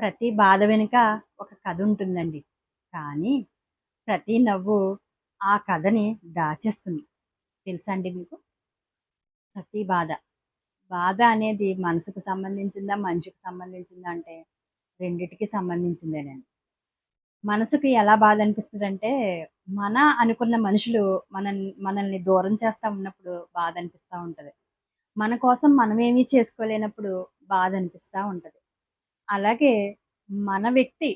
ప్రతి బాధ వెనుక ఒక కథ ఉంటుందండి. కానీ ప్రతి నవ్వు ఆ కథని దాచేస్తుంది. తెలుసా అండి మీకు? ప్రతి బాధ. బాధ అనేది మనసుకు సంబంధించిందా? మనిషికి సంబంధించిందా అంటే రెండిటికి సంబంధించిందేనండి. మనసుకి ఎలా బాధ అనిపిస్తదంటే, మన అనుకున్న మనుషులు మనల్ని దూరం చేస్తా ఉన్నప్పుడు బాధ అనిపిస్తా ఉంటది. మన కోసం మనమేమీ చేసుకోలేనప్పుడు బాధ అనిపిస్తా ఉంటది. అలాగే మన వ్యక్తి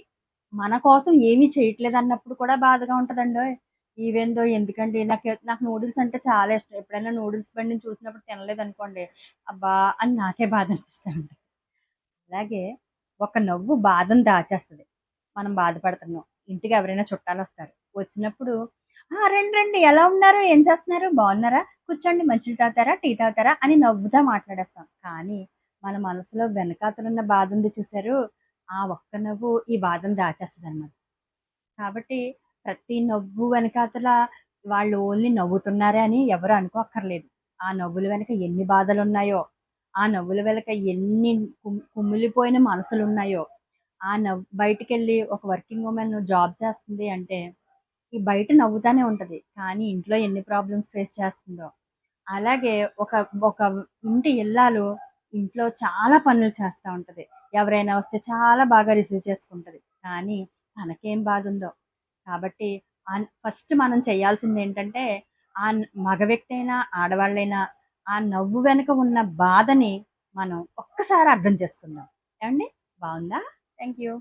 మన కోసం ఏమీ చేయట్లేదన్నప్పుడు కూడా బాధగా ఉంటదండోయ్! ఈవెన్ దో ఎందుకండి నాకు నూడిల్స్ అంటే చాలా ఇష్టం. ఎప్పుడైనా నూడిల్స్ బండిని చూసినప్పుడు తినలేదనుకోండి, అబ్బా! అని నాకే బాధ అనిపిస్తా ఉంటది. అలాగే ఒక నవ్వు బాధను దాచేస్తది. మనం బాధపడుతున్నాం. ఇంటికి ఎవరైనా చుట్టాలొస్తారు. వచ్చినప్పుడు రండి రండి ఎలా ఉన్నారు? ఏం చేస్తున్నారు? బాగున్నారా? కూర్చోండి మంచినీళ్ళు తాగుతారా? టీ తాగుతారా? అని నవ్వుతా మాట్లాడేస్తాం. కానీ మన మనసులో వెనకాతలున్న బాధ ఉంది చూసారు? ఆ ఒక్క నవ్వు ఈ బాధను దాచేస్తదనమాట. కాబట్టి ప్రతి నవ్వు వెనకాతల వాళ్ళు ఓన్లీ నవ్వుతున్నారే అని ఎవరు అనుకోక్కర్లేదు. ఆ నవ్వుల వెనక ఎన్ని బాధలున్నాయో, ఆ నవ్వుల వెనక ఎన్ని కుమిలిపోయిన మనసులున్నాయో, బయటికెళ్ళి ఒక వర్కింగ్ వుమెన్ జాబ్ చేస్తుంది అంటే, ఈ బయట నవ్వుతానే ఉంటది. కానీ ఇంట్లో ఎన్ని ప్రాబ్లమ్స్ ఫేస్ చేస్తుందో. అలాగే ఒక ఒక ఇంటి ఇల్లాలు ఇంట్లో చాలా పనులు చేస్తా ఉంటది. ఎవరైనా వస్తే చాలా బాగా రిసీవ్ చేసుకుంటది. కానీ తనకేం బాధుందో. కాబట్టి ఫస్ట్ మనం చేయాల్సిందేంటంటే, మగ వ్యక్తి అయినా, ఆడవాళ్ళైనా ఆ నవ్వు వెనక ఉన్న బాధని మనం ఒక్కసారి అర్థం చేసుకుందాం. ఏవండి? బావుందా? Thank you.